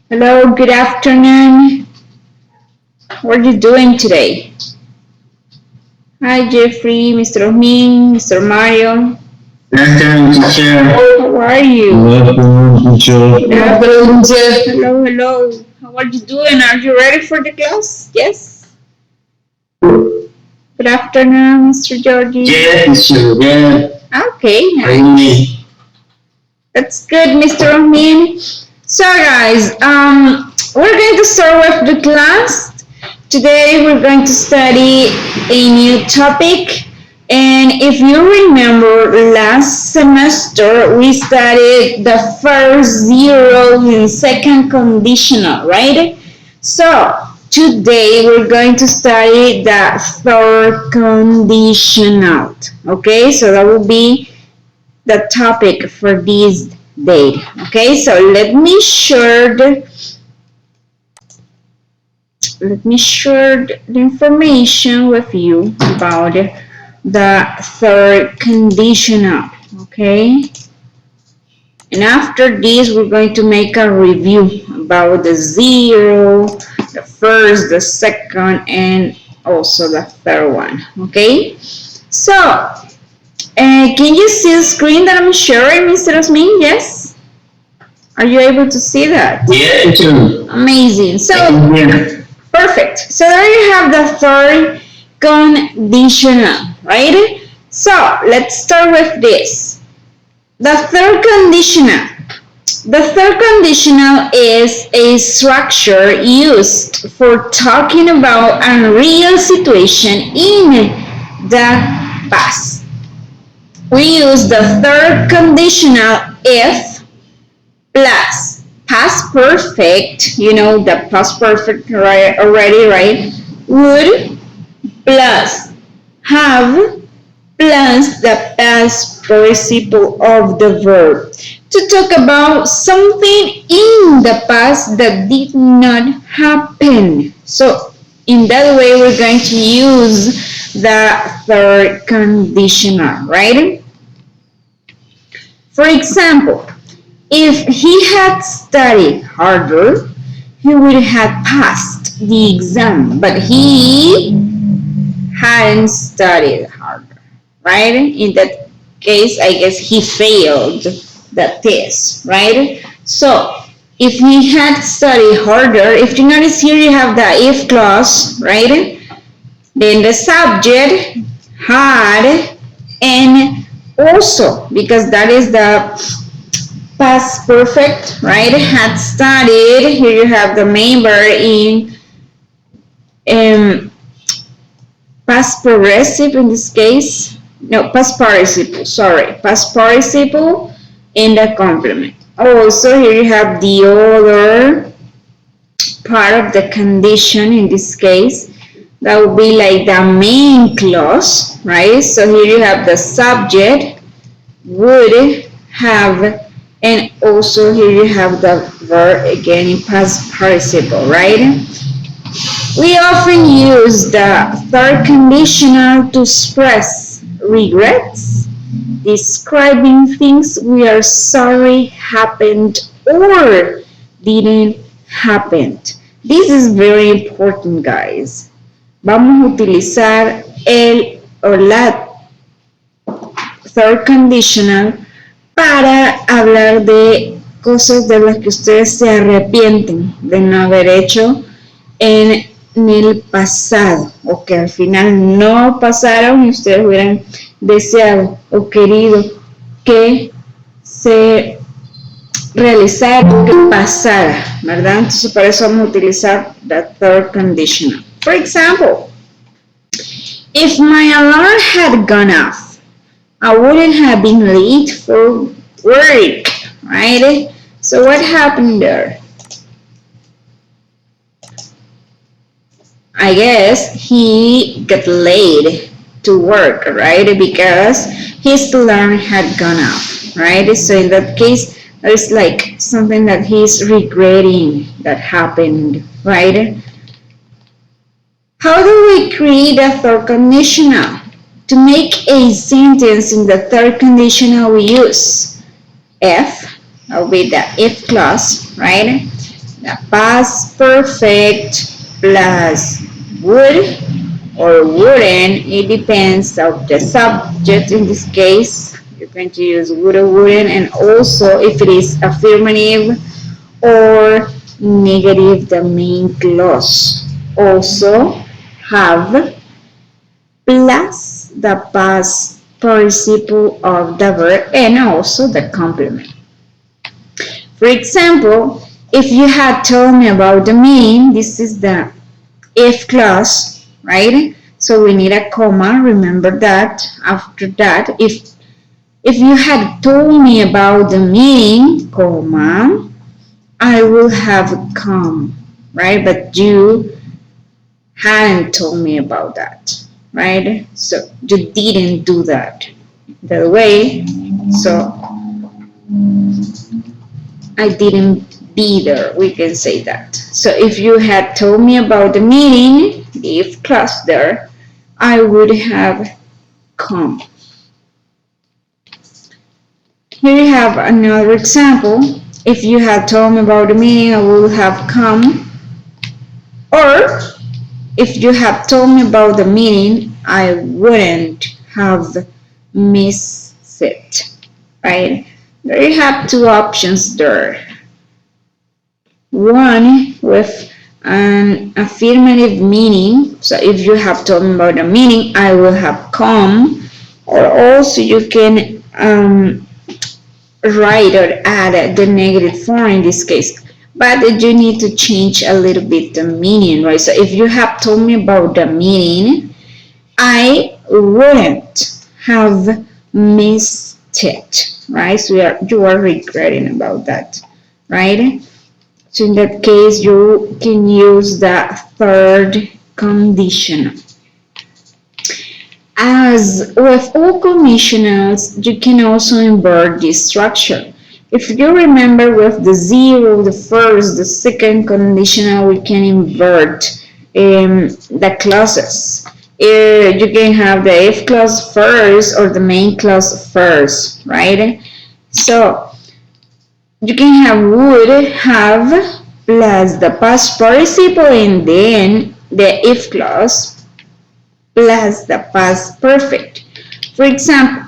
Hello, good afternoon. What are you doing today? Hi, Jeffrey, Mr. Omin, Mr. Mario. Good afternoon, teacher. How are you? Good afternoon, teacher. Good afternoon, teacher. Hello, hello. How are you doing? Are you ready for the class? Yes. Good afternoon, Mr. Georgie. Yes, teacher. Yeah. Okay, Ready. that's good, Mr. Omin. So, guys, we're going to start with the class. Today we're going to study a new topic. And if you remember last semester, we studied the first zero and second conditional, right? So today we're going to study the third conditional. Okay, so that will be the topic for this day. Okay, so let me share the information with you about the third conditional. Okay, and after this we're going to make a review about the zero, the first, the second, and also the third one. Okay, so can you see the screen that I'm sharing, Mr. Osmin? Yes, are you able to see that? Yeah, teacher. Amazing. So Yeah. perfect. So there you have the third conditional, right? So let's start with this. The third conditional. The third conditional is a structure used for talking about a real situation in the past. We use the third conditional if plus past perfect, you know the past perfect right, already, right? Would plus have plus the past participle of the verb to talk about something in the past that did not happen. So in that way we're going to use the third conditional, right? For example, if he had studied harder, he would have passed the exam, but he hadn't studied harder, right? In that case, I guess he failed the test, right? So, if he had studied harder, if you notice here you have the if clause, right? Then the subject had and also, because that is the past perfect, right? Had studied. Here you have the main verb in um, past progressive in this case. No, past participle. Sorry, past participle in the complement. Also, here you have the other part of the condition in this case. That would be like the main clause, right? So here you have the subject, would have, and also here you have the verb again in past participle, right? We often use the third conditional to express regrets, describing things we are sorry happened or didn't happen. This is very important, guys. Vamos a utilizar el o la third conditional para hablar de cosas de las que ustedes se arrepienten de no haber hecho en el pasado o que al final no pasaron y ustedes hubieran deseado o querido que se realizara, que pasara, ¿verdad? Entonces para eso vamos a utilizar the third conditional. For example, if my alarm had gone off, I wouldn't have been late for work, right? So what happened there? I guess he got late to work, right? Because his alarm had gone off, right? So in that case, there's like something that he's regretting that happened, right? How do we create a third conditional? To make a sentence in the third conditional, we use if, that will be the if clause, right? the past perfect plus would or wouldn't. It depends of the subject. In this case, you're going to use would or wouldn't, and also if it is affirmative or negative, the main clause also have plus the past participle of the verb and also the complement. For example, if you had told me about the meaning, this is the if clause, right? So we need a comma, remember that. After that, if you had told me about the meaning, comma, I will have come, right? But you hadn't told me about that, right? So you didn't do that the way, so I didn't be there, we can say that. So if you had told me about the meeting, the if clause there, I would have come. Here you have another example. If you had told me about the meeting, I would have come. Or if you had told me about the meeting, I wouldn't have missed it, right? There you have two options there. One with an affirmative meaning. So if you have told me about the meaning, I will have come. Or also you can write or add the negative form in this case. But you need to change a little bit the meaning, right? So if you have told me about the meaning, I wouldn't have missed it, right? So you are regretting about that, right? So in that case, you can use the third conditional. As with all conditionals, you can also invert this structure. If you remember with the zero, the first, the second conditional, we can invert the clauses. You can have the if clause first or the main clause first, right? So you can have would have plus the past participle and then the if clause plus the past perfect. For example,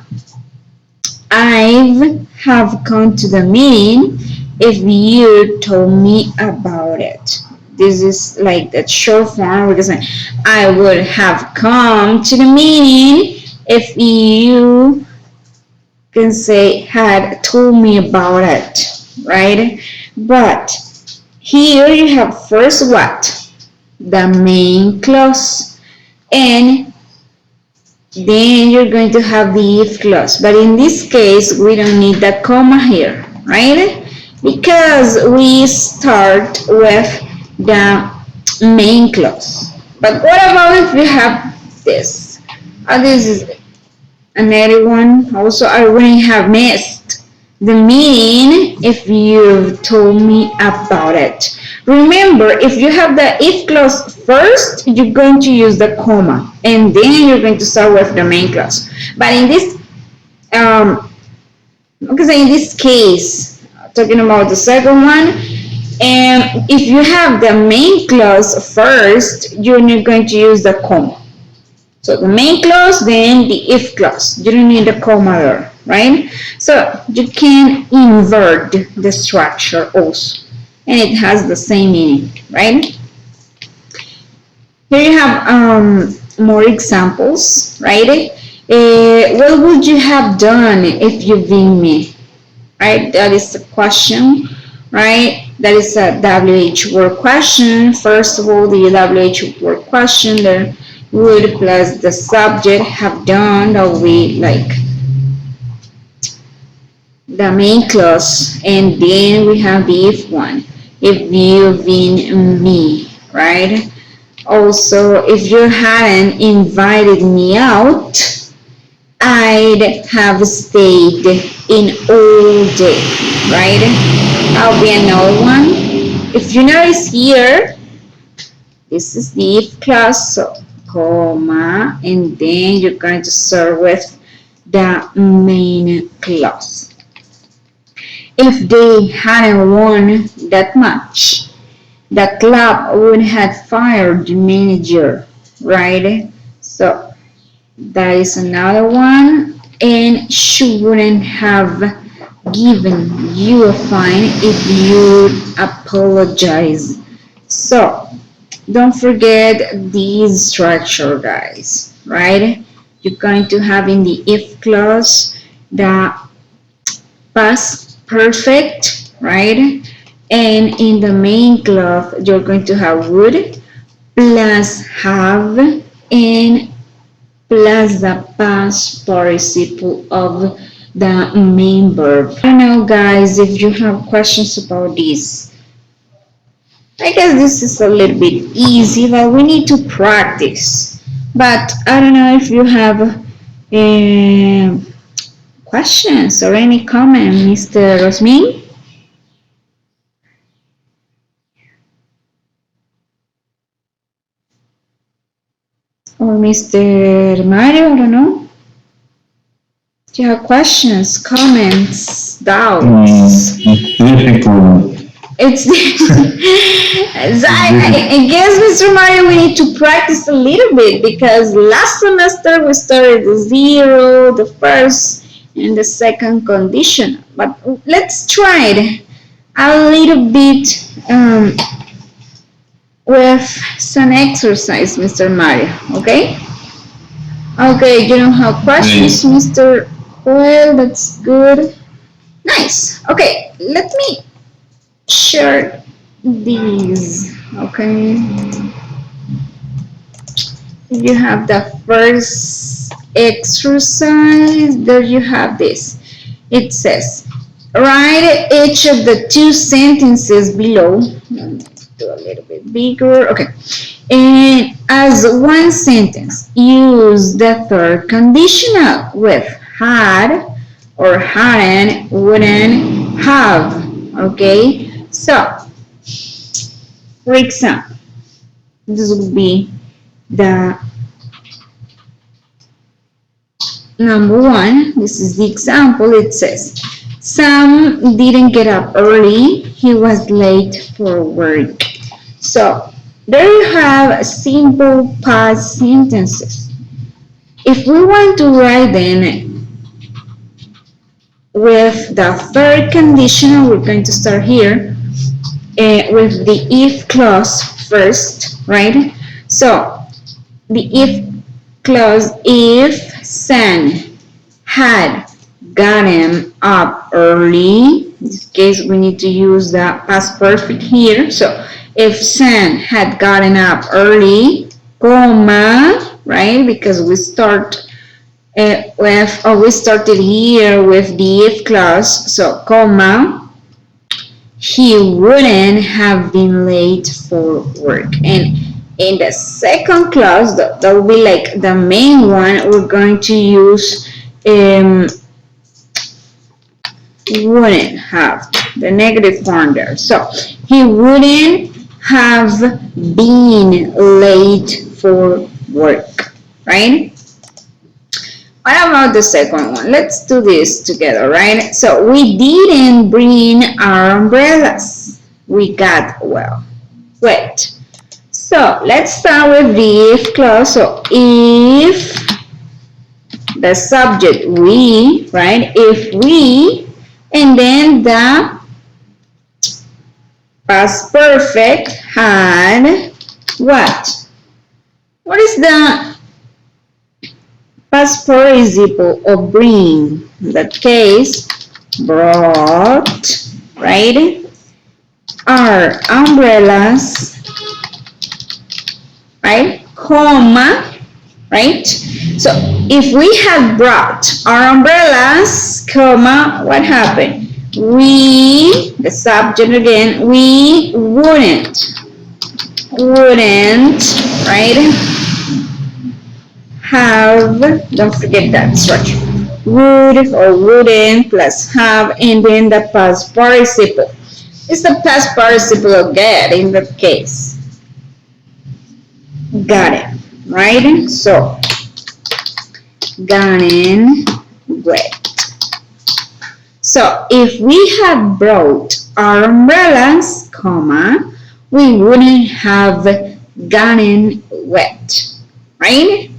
I have come to the meeting if you told me about it. This is like the short form. We're saying I would have come to the meeting if you can say had told me about it, right? But here you have first what? The main clause. And then you're going to have the if clause. But in this case, we don't need the comma here, right? Because we start with the main clause. But what about if we have this? This is another one. Also, I wouldn't have missed the meaning if you told me about it. Remember, if you have the if clause first, you're going to use the comma, and then you're going to start with the main clause. But in this, because in this case, talking about the second one, and if you have the main clause first, you're not going to use the comma. So the main clause, then the if clause. You don't need a comma there, right? So you can invert the structure also. And it has the same meaning, right? Here you have more examples, right? What would you have done if you been me? Right? That is the question, right? That is a WH word question. First of all, the WH word question there would plus the subject have done, that will be like the main clause, and then we have the if one. If you've been me, right? Also, if you hadn't invited me out, I'd have stayed in all day, right? That'll be another one. If you notice here, this is the if clause, so comma, and then you're going to start with the main clause. If they hadn't won that much, the club would have fired the manager, right? So that is another one. And she wouldn't have given you a fine if you apologize. So don't forget this structure, guys, right? You're going to have in the if clause the past perfect, right? And in the main clause, you're going to have would plus have and plus the past participle of the main verb. I don't know, guys, if you have questions about this. I guess this is a little bit easy, but we need to practice. But I don't know if you have questions or any comment, Mr. Rosmin or Mr. Mario. I don't know. Do you have questions, comments, doubts? Difficult. It's I guess, Mr. Mario, we need to practice a little bit because last semester we started the zero, the first, and the second condition. But let's try it a little bit with some exercise, Mr. Mario. Okay? Okay, you don't have questions, Mr. Well, that's good. Nice. Okay, let me share these. Okay, you have the first exercise. There you have this. It says, write each of the two sentences below. Let's do a little bit bigger. Okay. And as one sentence, use the third conditional with had or hadn't, wouldn't, have. Okay. So, for example, this would be the number one. This is the example. It says, Sam didn't get up early. He was late for work. So there you have simple past sentences. If we want to write them with the third conditional, we're going to start here with the if clause first, right? So the if clause, if Sam had gotten up early, in this case we need to use the past perfect here. So if Sam had gotten up early, comma, right? Because we start we started here with the if clause, so comma, he wouldn't have been late for work. And in the second clause, that will be like the main one, we're going to use wouldn't have, the negative form there. So he wouldn't have been late for work, right? What about the second one? Let's do this together, right? So we didn't bring our umbrellas. We got, well, wet. So let's start with the if clause. So if the subject we, right? If we, and then the past perfect had what? What is the past participle of bring? In that case, brought, right? Our umbrellas, right? Comma, right? So if we had brought our umbrellas, comma, what happened? We, the subject again, we wouldn't, right? Have, don't forget that structure. Would or wouldn't plus have, and then the past participle. It's the past participle of get in that case. Got it, right? So, gotten wet. So, if we had brought our umbrellas, comma, we wouldn't have gotten wet, right?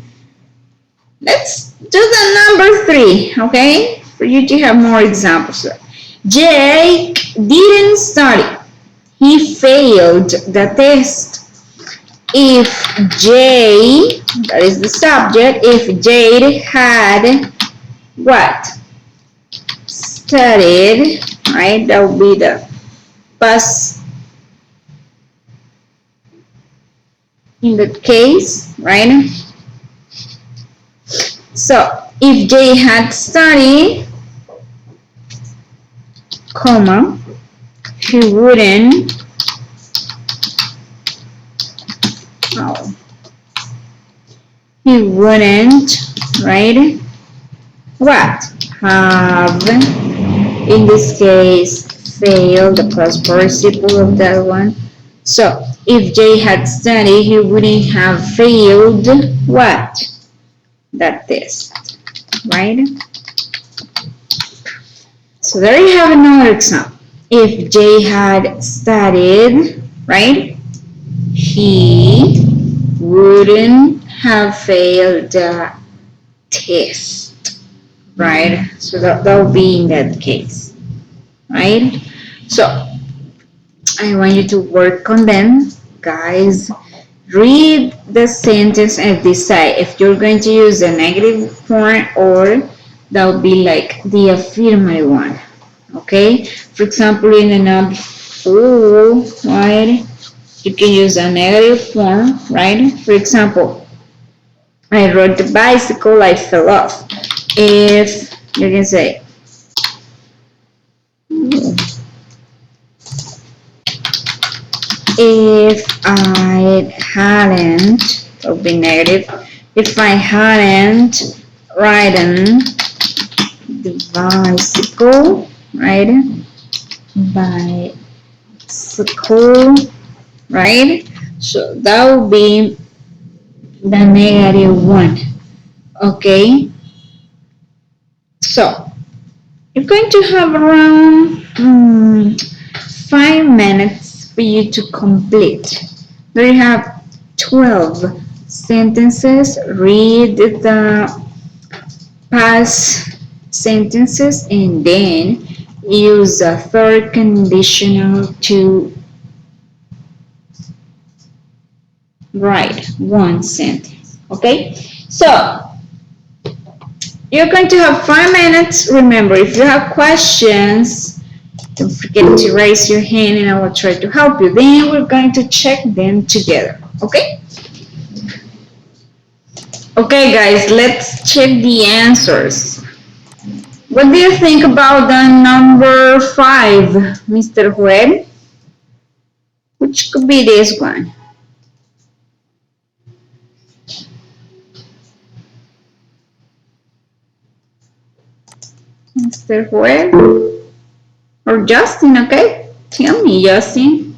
Let's do the number 3, okay? For you to have more examples. Jake didn't study. He failed the test. If Jay, that is the subject, if Jade had what? Studied, right? That would be the past in that case, right? So if Jay had studied, comma, he wouldn't he wouldn't, right? What? Have, in this case, failed, the past participle of that one. So, if Jay had studied, he wouldn't have failed what? That test, right? So, there you have another example. If Jay had studied, right, he wouldn't have failed the test, right? So that will be in that case, right? So I want you to work on them, guys. Read the sentence and decide if you're going to use the negative form or that will be like the affirmative one, okay? For example, in the number 4, right? You can use a negative form, right? For example, I rode the bicycle, I fell off. If you can say, if I hadn't, it would be negative. If I hadn't ridden the bicycle, right? Bicycle, right? So that would be the negative one, okay? So you're going to have around 5 minutes for you to complete. There you have 12 sentences. Read the past sentences and then use the third conditional to write one sentence, okay? So you're going to have 5 minutes. Remember, if you have questions, don't forget to raise your hand and I will try to help you. Then we're going to check them together, okay? Okay, guys, let's check the answers. What do you think about the number 5, Mr. Joel? Which could be this one? Mr. Joel? Or Justin, okay? Tell me, Justin.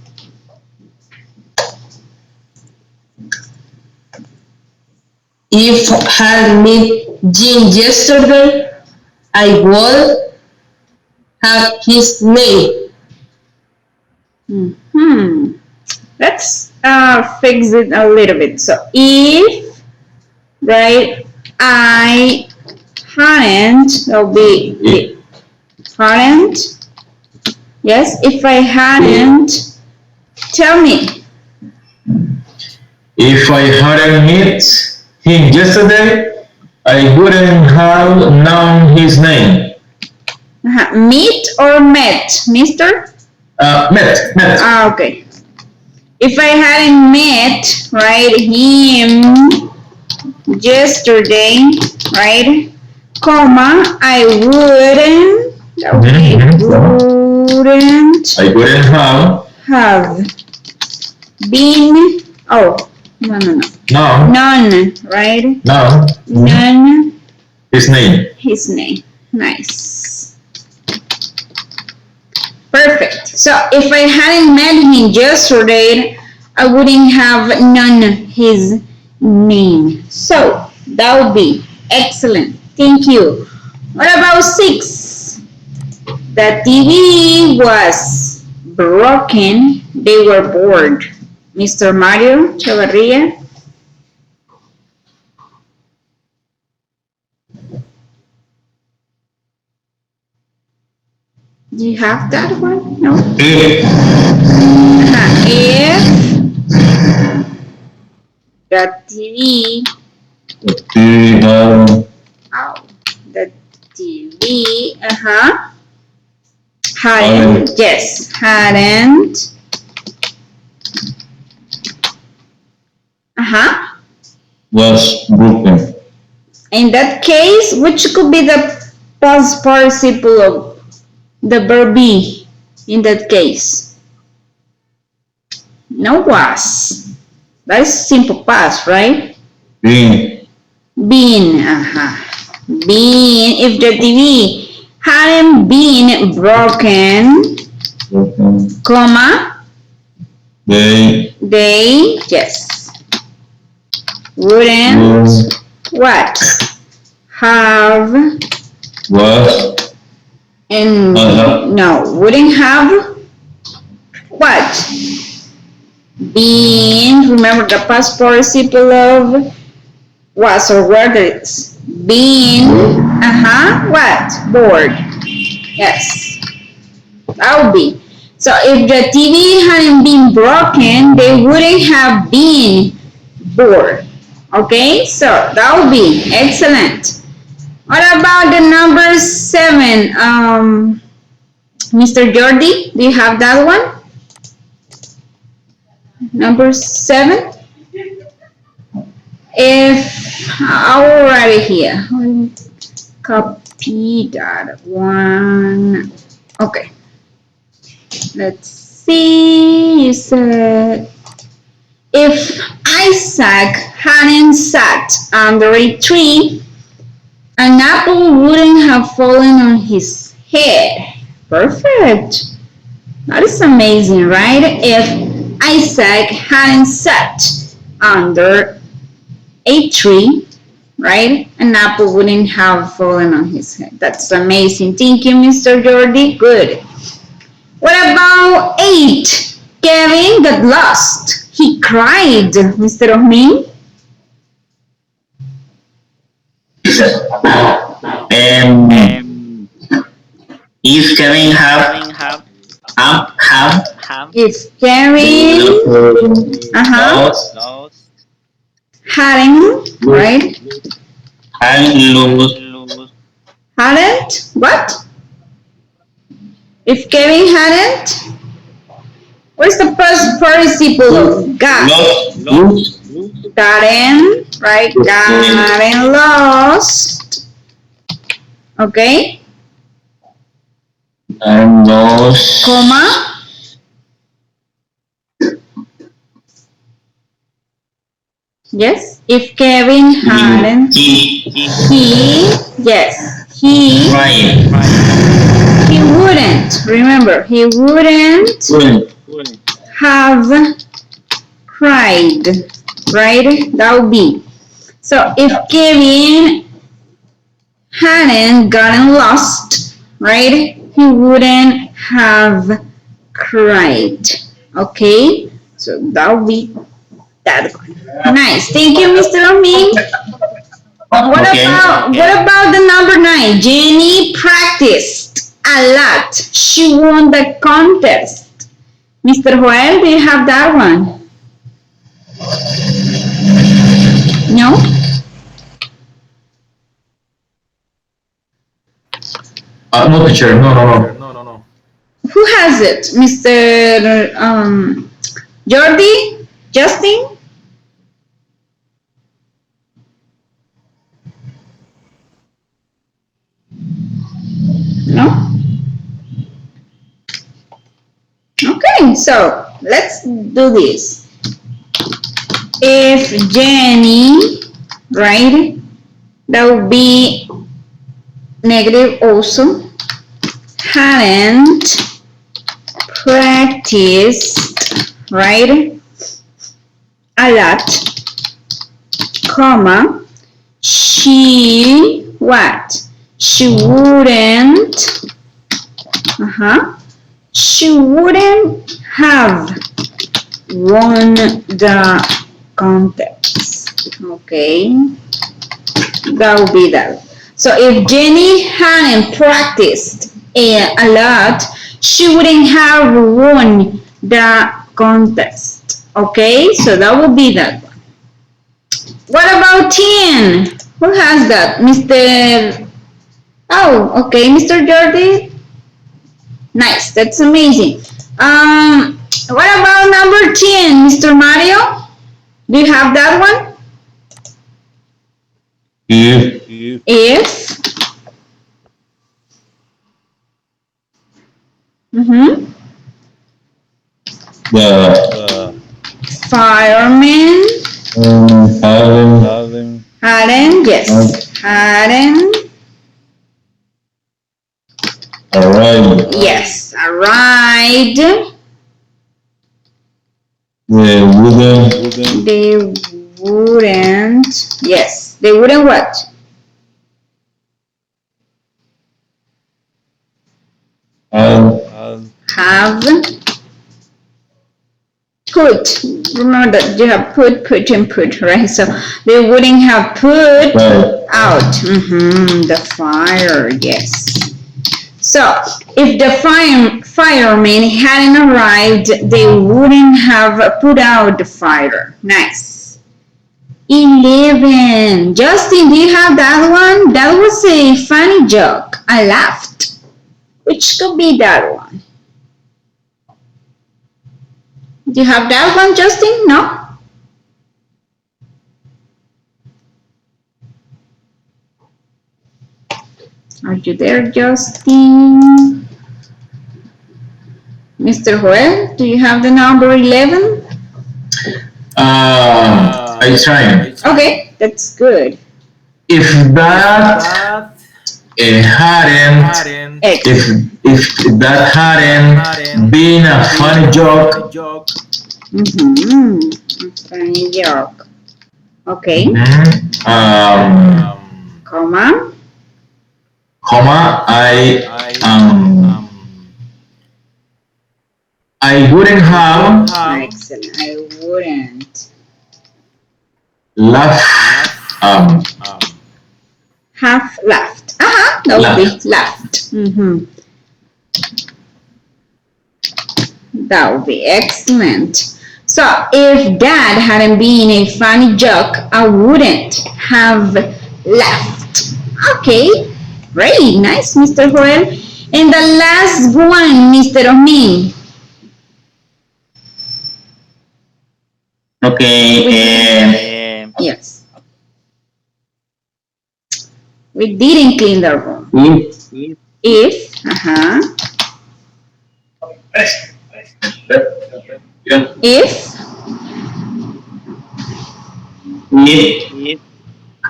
If I had met Jim yesterday, I would have his name. Let's fix it a little bit. So if, right, I hadn't, that'll be hadn't. Yes, if I hadn't, tell me. If I hadn't met him yesterday, I wouldn't have known his name. Meet or met, mister? Met. Okay. If I hadn't met, right, him yesterday, right, comma, I wouldn't, I wouldn't have been, oh, no. None, right? No. None. His name. His name. Nice. Perfect. So if I hadn't met him yesterday, I wouldn't have known his name. So that would be excellent. Thank you. What about 6? The TV was broken, they were bored. Mr. Mario Chavarria. Do you have that one? No? If If the TV, the oh, the TV, hadn't, yes, hadn't, was broken. in that case, which could be the past participle of the verb be in that case? No, was. That is simple past, right? Being. Been, been, if the TV hadn't been broken, Broken. comma, They yes, wouldn't, would what, have, was and, no, wouldn't have, what, been, remember the past participle of was or were it's been, what, bored, yes, that would be. So if the TV hadn't been broken, they wouldn't have been bored. Okay, so that would be excellent. What about the number 7? Mr. Jordi, do you have that one? Number 7? If I will write it here, copy that one. Okay. Let's see. You said if Isaac hadn't sat under a tree, an apple wouldn't have fallen on his head. Perfect. That is amazing, right? If Isaac hadn't sat under a tree, right, an apple wouldn't have fallen on his head. That's amazing. Thank you, Mr. Jordi. Good. What about 8? Kevin got lost. He cried, Mr. Osmin. If Kevin If Kevin, hadn't, right? Hadn't, what? If Kevin hadn't, what's the past participle of got? Gotten, right? Gotten lost. Okay? and those Comma. Yes, if Kevin hadn't, yes, he wouldn't, remember, he wouldn't have cried, right? That would be. So if Kevin hadn't gotten lost, right, he wouldn't have cried, okay? So that would be that one. Nice. Thank you, Mr. Omin. What about the number 9? Jenny practiced a lot. She won the contest. Mr. Joel, do you have that one? No? No, teacher. No. Who has it? Mr. Jordi? Justin? No? Okay, so let's do this. If Jenny, right, that would be negative also, hadn't practiced, right, a lot, comma, she, what? She wouldn't, she wouldn't have won the contest. Okay, that would be that. So if Jenny hadn't practiced a lot, she wouldn't have won the contest. Okay, so that would be that one. What about 10? Who has that? Mr. Oh, okay, Mr. Jordi. Nice, that's amazing. What about number 10, Mr. Mario? Do you have that one? If the fireman hadn't hadn't arrived, arrived, they wouldn't what? Have put, remember that you have put and put, right? So they wouldn't have put out the fire, yes. So if the firemen hadn't arrived, they wouldn't have put out the fire. Nice. 11. Justin, do you have that one? That was a funny joke. I laughed. Which could be that one? Do you have that one, Justin? No? Are you there, Justin? Mr. Joel, do you have the number 11? I tried. Okay, that's good. If that hadn't, if that hadn't been a funny joke, Funny joke. Okay. Comma. I wouldn't have Excellent. I wouldn't laughed. have laughed. That would be laughed. That would be excellent. So if that hadn't been a funny joke, I wouldn't have laughed. Okay, great, nice, Mr. Joel. And the last one, Mr. Osmin. Okay. Yes. We didn't clean the room. If, if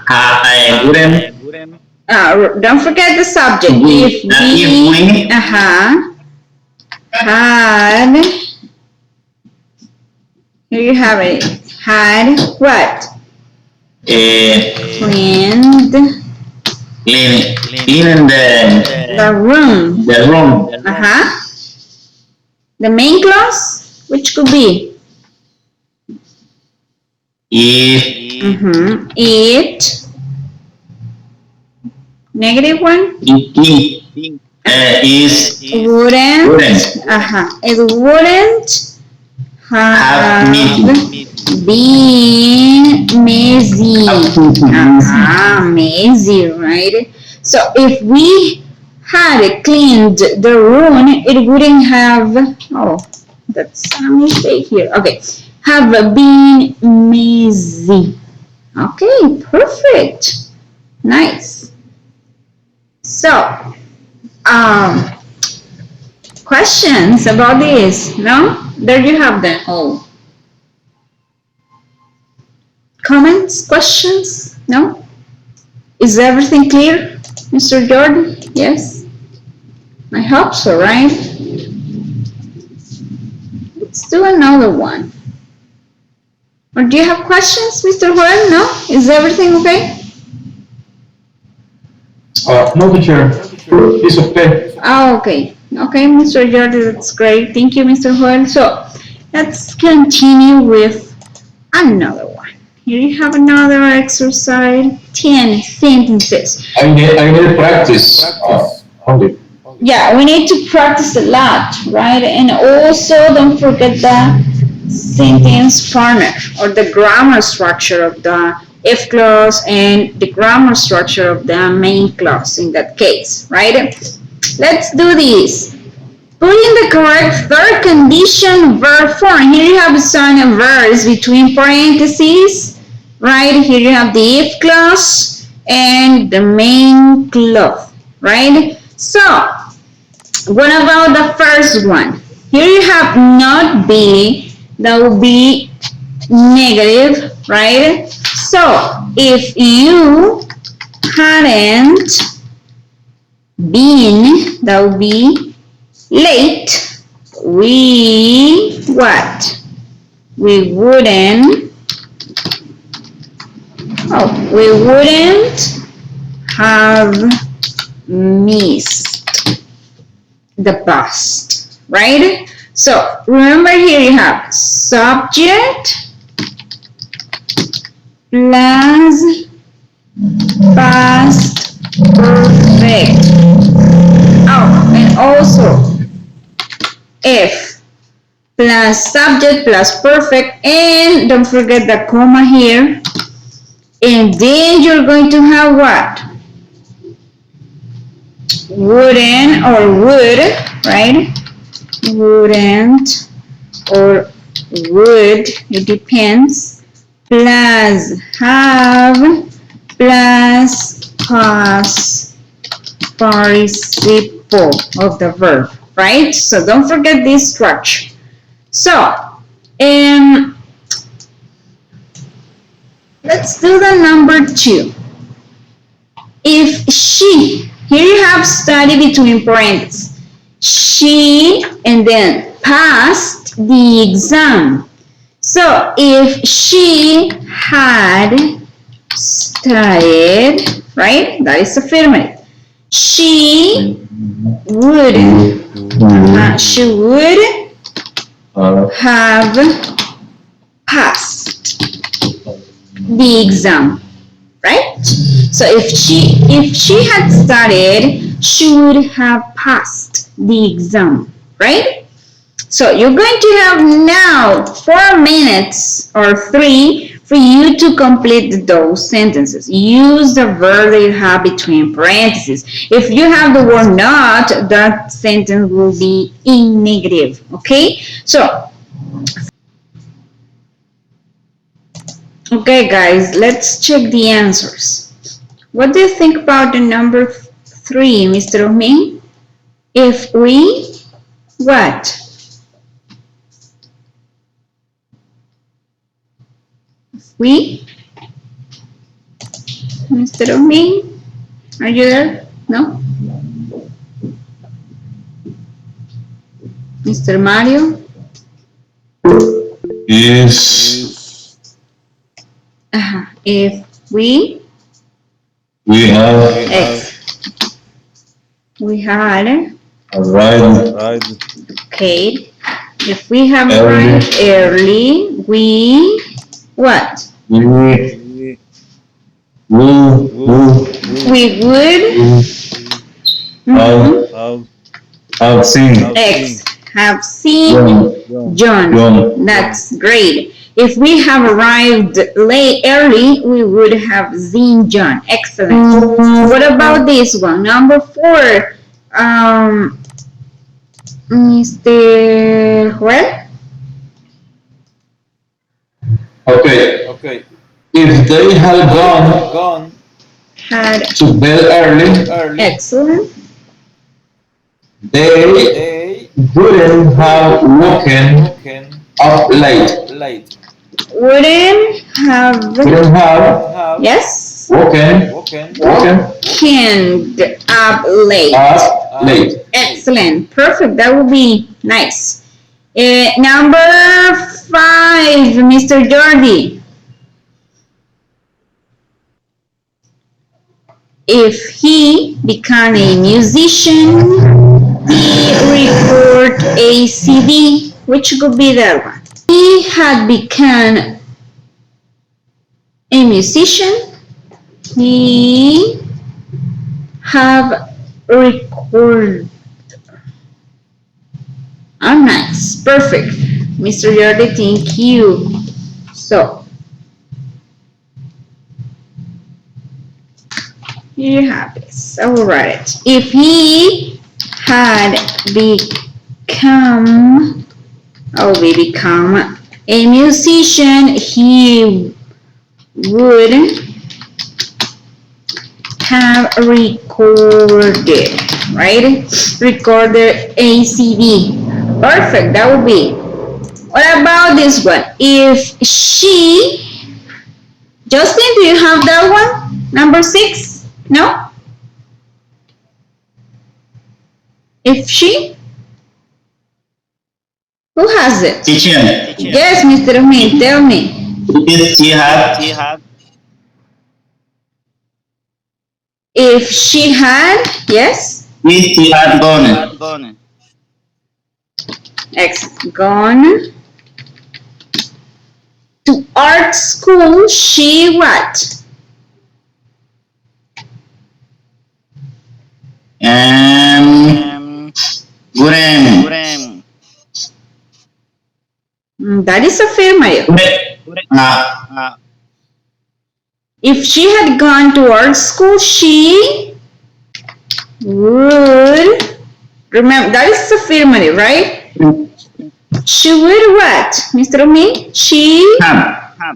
I wouldn't don't forget the subject. If we had, here you have it, had what? Cleaned cleaning the room. The main clause, which could be? It. Negative one? Is Wouldn't. It wouldn't have been messy. Messy, right? So if we had cleaned the room, it wouldn't have, oh, that's a mistake here. Okay, have been messy. Okay, perfect. Nice. So, questions about this? No? There you have them all. Comments, questions? No? Is everything clear, Mr. Jordan? Yes? I hope so, right? Let's do another one. Or do you have questions, Mr. Juan? No? Is everything okay? No, teacher. It's okay. Oh, okay. Okay, Mr. Jordi, that's great. Thank you, Mr. Joel. So let's continue with another one. Here you have another exercise, 10 sentences. I need practice. Only. Yeah, we need to practice a lot, right? And also don't forget the sentence former or the grammar structure of the if clause and the grammar structure of the main clause in that case, right? Let's do this. Put in the correct third condition verb form. Here you have some verbs between parentheses, right? Here you have the if clause and the main clause, right? So, what about the first one? Here you have not be, that will be negative, right? So, if you hadn't been, that would be late, we what? We wouldn't, we wouldn't have missed the bus, right? So remember here you have subject plus past perfect. Oh, and also if plus subject plus perfect, and don't forget the comma here, and then you're going to have what? Wouldn't or would, right? Wouldn't or would, it depends, plus have plus past participle of the verb, right? So don't forget this structure. So, let's do the number 2. If she, here you have study between parentheses, she and then passed the exam. So if she had studied, right? That is affirmative. She would have passed the exam, right? So if she had studied, she would have passed the exam, right? So you're going to have now 4 minutes or 3 for you to complete those sentences. Use the verb that you have between parentheses. If you have the word not, that sentence will be in negative, okay? So, okay guys, let's check the answers. What do you think about the number 3, Mr. Omin? If we, what? We? Mr. Omin? Are you there? No? Mr. Mario? Yes. If we have X. We had arrived okay. If we have Early. arrived early, we what? we We would have seen X have seen John. That's great. If we have arrived late early, we would have seen John. Excellent. What about this one? Number 4. Mr. Joel? Okay. If they had gone Had to bed early, excellent. they wouldn't have woken up late. Wouldn't have Wouldn't have yes. woken Can't up late. up late. Excellent. Perfect. That would be nice. Number 5, Mr. Jordi. If he became a musician, he record a CD. Which could be that one? He had become a musician. He have record. Oh, nice. Perfect. Mr. Jordi, thank you. So, here you have this. I will write it. If he had become, become a musician, he would have recorded, right? Recorded a CD. Perfect, that would be. What about this one? If she, Justin, do you have that one? Number 6? No? If she? Who has it? Teacher, Yes, Mr. Amin, tell me. if she had, If she had, yes? if she had gone, Gone to art school, she what? wouldn't, That is affirmative. uh, If she had gone to art school, she would, remember, that is affirmative, right? She would what, Mr. Omi? She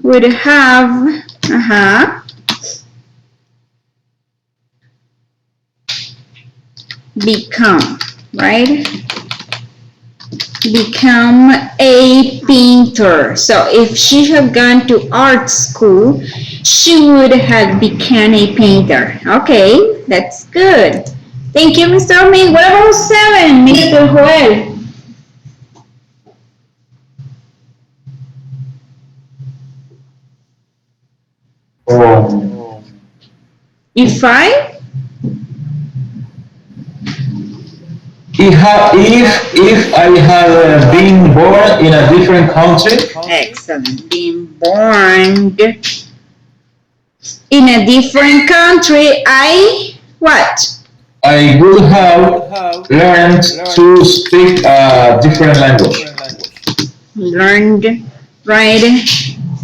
would have, become, right? Become a painter. So if she had gone to art school, she would have become a painter. Okay, that's good. Thank you, Mr. Omi. What about 7, Mr. Joel? If I? If I had been born in a different country, Excellent. Being born in a different country, I what? I would have learned to speak a different language. Learned, right?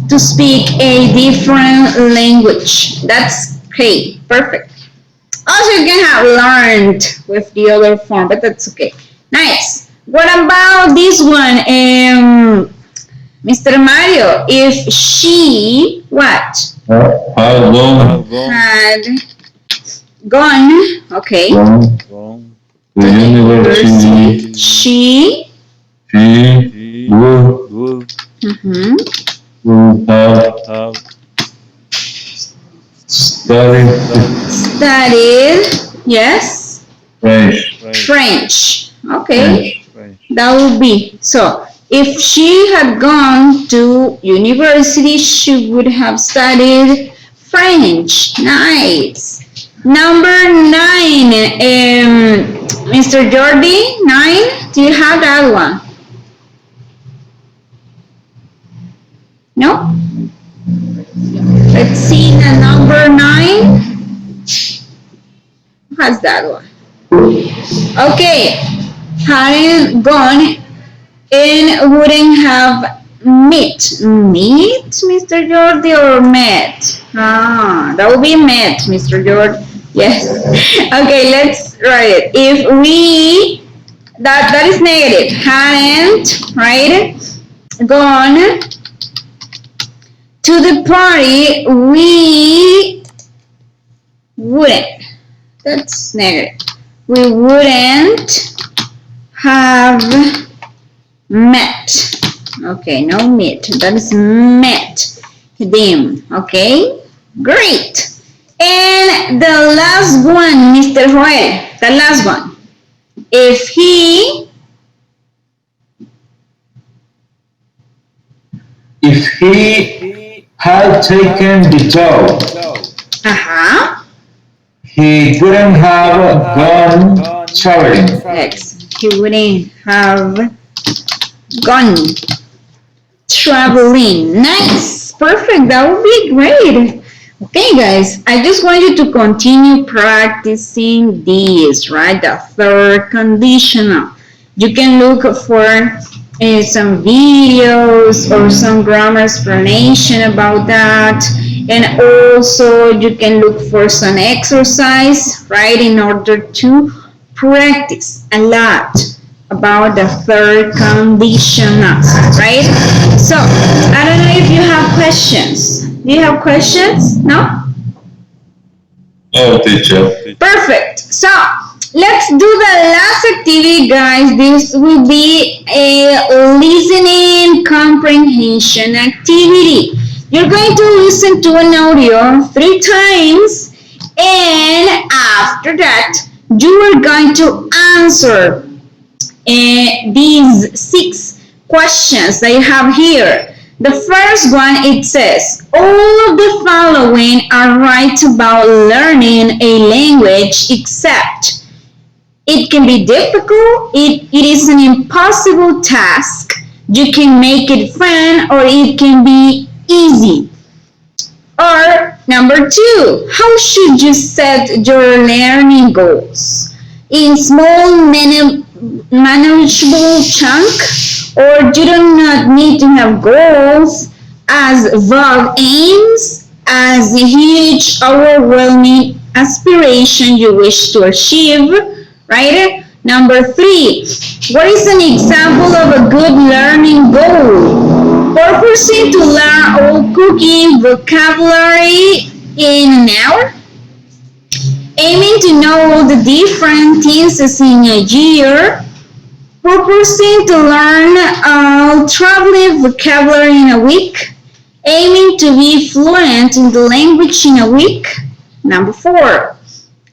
To speak a different language. That's great. Perfect. Also, you can have learned with the other form, but that's okay. Nice. What about this one? Mr. Mario, if she, what? Had Had gone, okay, gone to university, she she would mhm, have studied studied, yes, French. French. Okay, that would be. So, if she had gone to university, she would have studied French. Nice. Number 9, Mr. Jordi, 9. Do you have that one? No? Let's see the number 9. Who has that one? Okay. Hadn't gone and wouldn't have met. Meet, Mr. Jordi, or met? Ah, that would be met, Mr. Jordi. Yes. Okay, let's write it. If we, that is negative. Hadn't, right? Gone to the party, we wouldn't. That's negative. We wouldn't have met. Okay, no meet. That is met them. Okay, great. And the last one, Mr. Joel, the last one. If he had taken the job, He wouldn't have gone traveling. X. He wouldn't have gone traveling. Nice. Perfect. That would be great. Okay, guys, I just want you to continue practicing this, right? The third conditional. You can look for some videos or some grammar explanation about that. And also you can look for some exercise, right, in order to practice a lot about the third conditional, right? So, I don't know if you have questions. Do you have questions? No? Oh, teacher. Perfect. So, let's do the last activity, guys. This will be a listening comprehension activity. You're going to listen to an audio 3 times, and after that, you are going to answer these 6 questions that you have here. The first one, it says, all of the following are right about learning a language except it can be difficult, it is an impossible task, you can make it fun, or it can be easy. Or number 2, how should you set your learning goals? In small, manageable chunks, or you do not need to have goals as vague aims, as a huge, overwhelming aspiration you wish to achieve, right? Number 3, what is an example of a good learning goal? Purposing to learn all cooking vocabulary in an hour? Aiming to know all the different tenses in a year? Purposing to learn traveling vocabulary in a week? Aiming to be fluent in the language in a week? Number 4,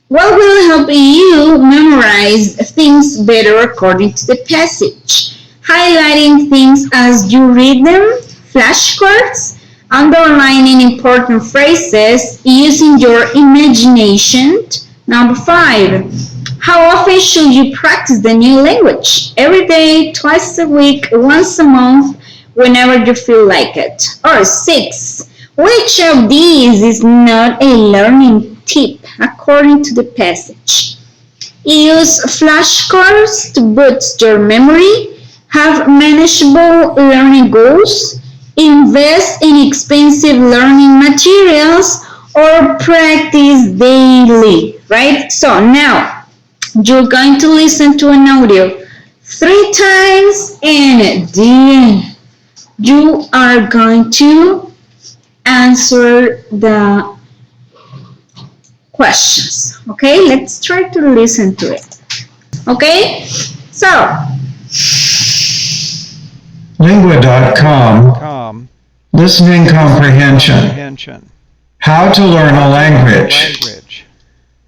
what will help you memorize things better according to the passage? Highlighting things as you read them, flashcards, underlining important phrases, using your imagination. Number 5, how often should you practice the new language? Every day, twice a week, once a month, whenever you feel like it. Or 6, which of these is not a learning tip according to the passage? Use flashcards to boost your memory, have manageable learning goals, invest in expensive learning materials, or practice daily, right? So now, you're going to listen to an audio 3 times, and then you are going to answer the questions. Okay, let's try to listen to it. Okay, so Lingua.com. Listening comprehension. How to learn a language.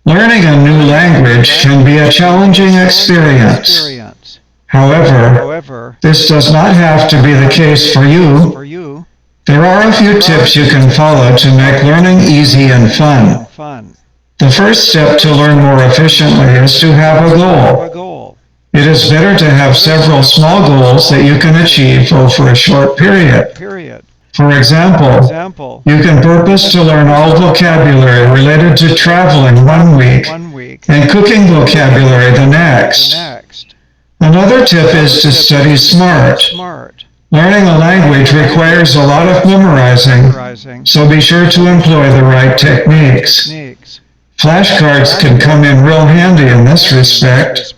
Learning a new language can be a challenging experience. However, this does not have to be the case for you. There are a few tips you can follow to make learning easy and fun. The first step to learn more efficiently is to have a goal. It is better to have several small goals that you can achieve over a short period. For example, you can purpose to learn all vocabulary related to traveling one week and cooking vocabulary the next. Another tip is to study smart. Learning a language requires a lot of memorizing, so be sure to employ the right techniques. Flashcards can come in real handy in this respect.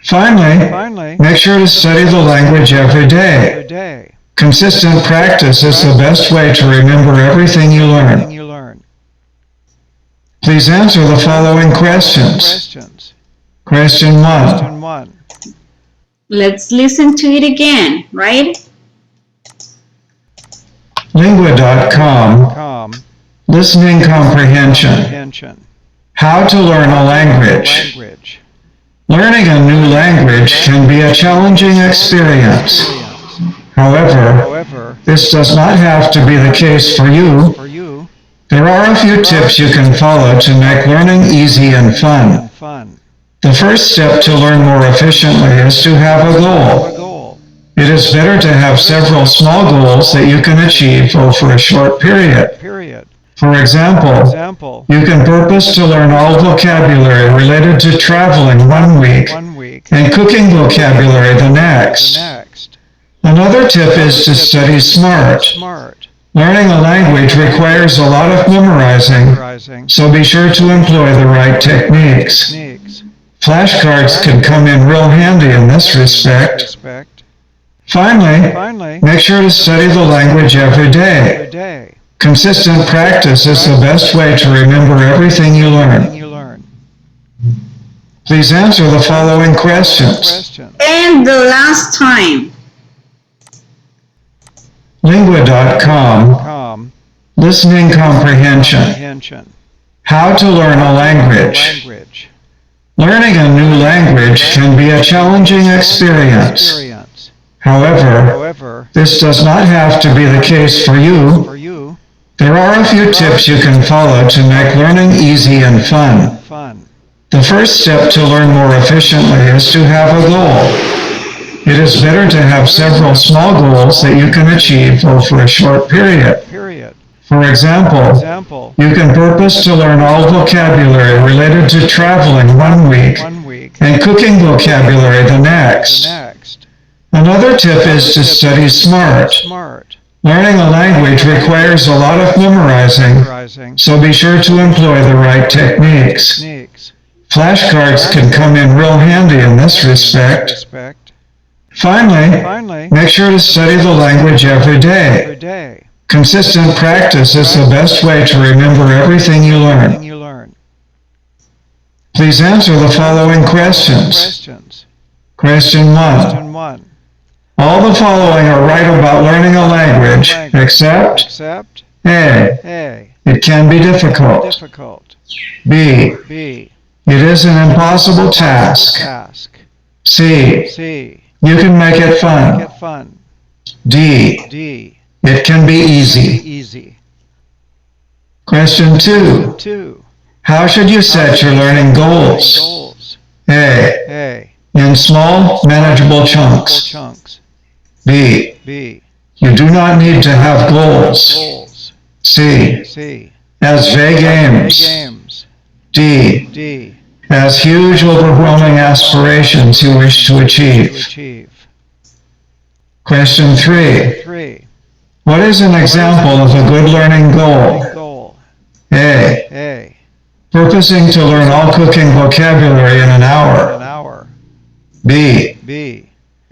Finally, make sure to study the language every day. Consistent practice is the best way to remember everything you learn. Please answer the following questions. Question 1. let's listen to it again, right? Lingua.com. Listening comprehension. How to learn a language. Learning a new language can be a challenging experience. However, this does not have to be the case for you. There are a few tips you can follow to make learning easy and fun. The first step to learn more efficiently is to have a goal. It is better to have several small goals that you can achieve over a short period. For example, you can purpose to learn all vocabulary related to traveling one week and cooking vocabulary the next. Another tip is to study smart. Learning a language requires a lot of memorizing, so be sure to employ the right techniques. Flashcards can come in real handy in this respect. Finally, make sure to study the language every day. Consistent practice is the best way to remember everything you learn. Please answer the following questions. And the last time. Lingua.com. Listening comprehension. How to learn a language. Learning a new language can be a challenging experience. However, this does not have to be the case for you. There are a few tips you can follow to make learning easy and fun. The first step to learn more efficiently is to have a goal. It is better to have several small goals that you can achieve over a short period. For example, you can purpose to learn all vocabulary related to traveling one week and cooking vocabulary the next. Another tip is to study smart. Learning a language requires a lot of memorizing, so be sure to employ the right techniques. Flashcards can come in real handy in this respect. Finally, make sure to study the language every day. Consistent practice is the best way to remember everything you learn. Please answer the following questions. Question 1. All the following are right about learning a language, except A. It can be difficult. B. It is an impossible task. C. You can make it fun. D. It can be easy. Question 2. How should you set your learning goals? A. In small, manageable chunks. B. You do not need to have goals. C. As vague aims. D. As huge, overwhelming aspirations you wish to achieve. Question 3. What is an example of a good learning goal? A. Purposing to learn all cooking vocabulary in an hour. B.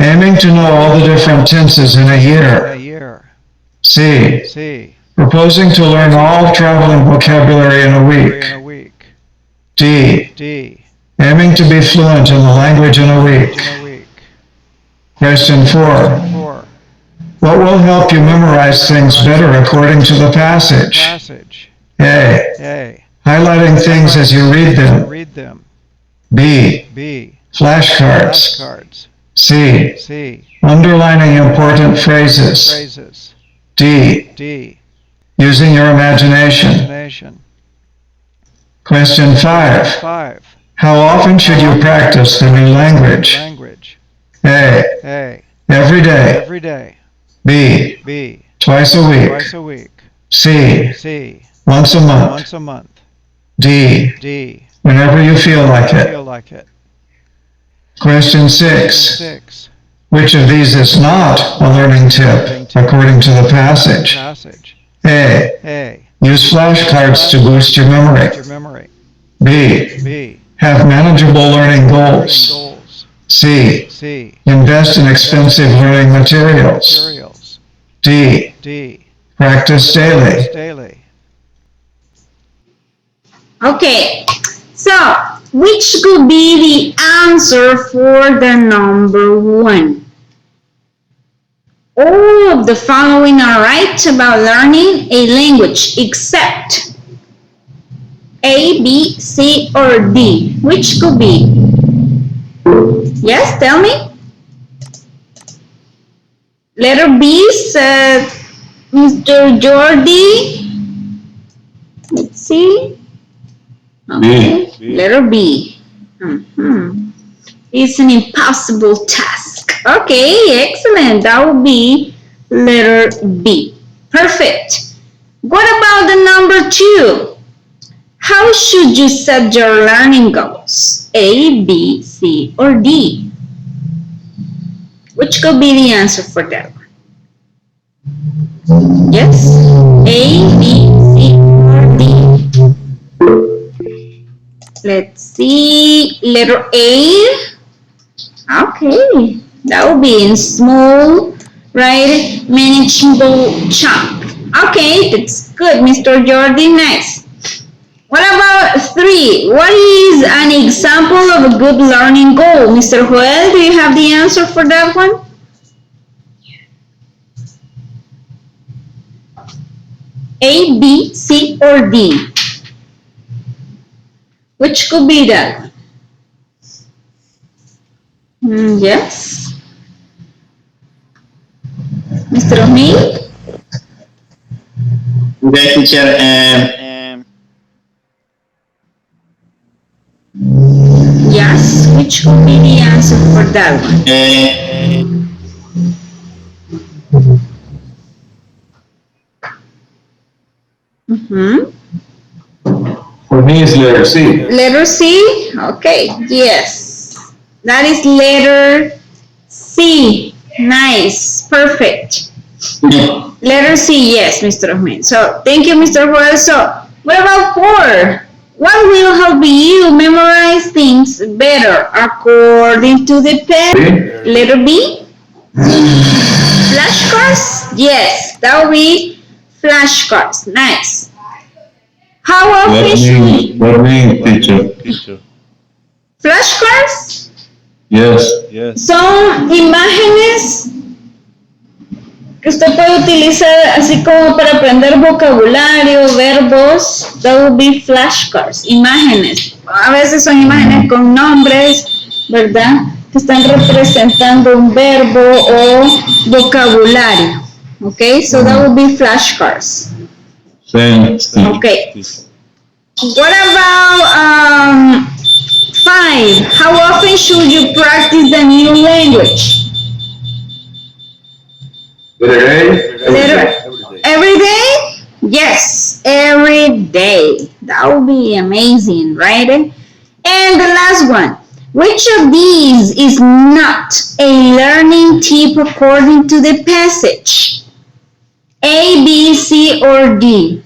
Aiming to know all the different tenses in a year. C. Proposing to learn all traveling vocabulary in a week. D. Aiming to be fluent in the language in a week. Question 4. What will help you memorize things better according to the passage? A. Highlighting things as you read them. B. Flashcards. C. Underlining important phrases. D. Using your imagination. Question 5. How often should you practice the new language? A. Every day. B. Twice a week. C. Once a month. D. Whenever you feel like it. Question 6. Which of these is not a learning tip according to the passage? A. Use flashcards to boost your memory. B. Have manageable learning goals. C. Invest in expensive learning materials. D. Practice daily. Okay, so which could be the answer for the number 1? All of the following are right about learning a language except A, B, C, or D. Which could be? Yes, tell me. Letter B said Mr. Jordi. Okay. Letter B. It's an impossible task. Okay, excellent. That would be letter B. Perfect. What about the number 2? How should you set your learning goals? A, B, C, or D? Which could be the answer for that one? Yes? A, B, C, or D? Let's see. Letter A. Okay. That will be in small, right? Manageable chunk. Okay, that's good, Mr. Jordi. Nice. What about 3? What is an example of a good learning goal? Mr. Joel, do you have the answer for that one? A, B, C, or D? Which could be that? Yes. Mr. O'Neill? Okay, teacher. Yes. Which could be the answer for that one? For me, it's letter C. Letter C? Okay, yes. That is letter C. Nice, perfect. Letter C, yes, Mr. Ahmed. So, thank you, Mr. Joel. So, what about 4? What will help you memorize things better according to the pen? Letter B? Flashcards? Yes, that will be flashcards. Nice. How often should we? What mean, teacher? Flashcards? Yes. Son imágenes que usted puede utilizar así como para aprender vocabulario, verbos. That would be flashcards, imágenes. A veces son imágenes con nombres, ¿verdad? Que están representando un verbo o vocabulario. Okay, so that would be flashcards. Okay. What about 5? How often should you practice the new language? Every day? Yes, every day. That would be amazing, right? And the last one. Which of these is not a learning tip according to the passage? A, B, C, or D?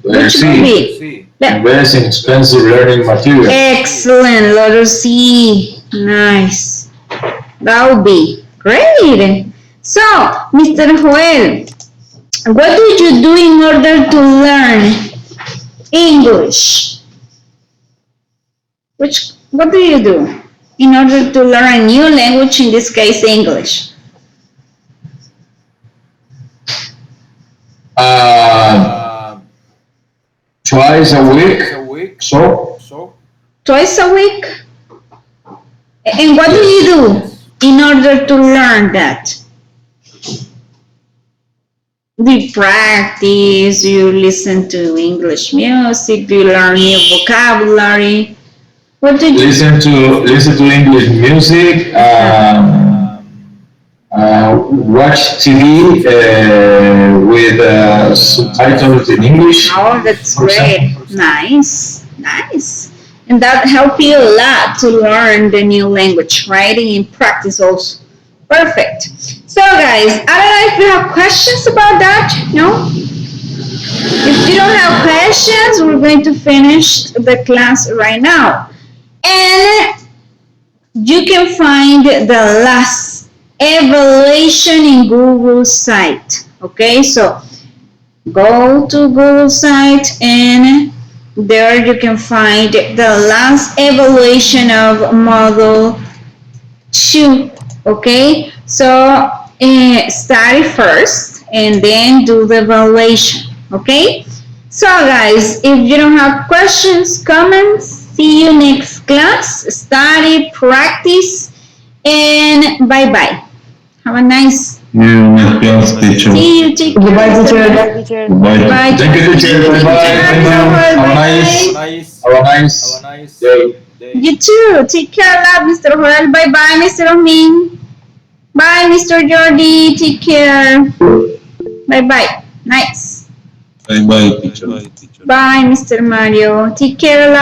Which would be? Invest in expensive learning material. Excellent, letter C. Nice. That would be great. So, Mr. Joel, what did you do in order to learn English? What do you do in order to learn a new language, in this case, English? Twice a week. So? Twice a week? And what do you do in order to learn that? Do you practice? Do you listen to English music? Do you learn new vocabulary? What do you listen to English music? Watch TV with subtitles in English. Oh, that's great. Nice. And that helps you a lot to learn the new language, right? And in practice also. Perfect. So guys, I don't know if you have questions about that, no? If you don't have questions, we're going to finish the class right now. And you can find the last evaluation in Google site. Okay, so go to Google site and there you can find the last evaluation of Module 2. Okay, so study first and then do the evaluation. Okay, so guys, if you don't have questions, comments, see you next class. Study, practice, and bye-bye. Have a nice You class teacher. See you. Take care. Goodbye, teacher. Bye. Bye. Thank you, teacher. Bye bye. Thank you. Have a nice day. You too. Take care, love, Mr. Joel. Bye bye, Mr. Omin. Bye, Mr. Jordi. Take care. Bye bye. Nice. Bye bye, teacher. Bye, Mr. Mario. Take care, love.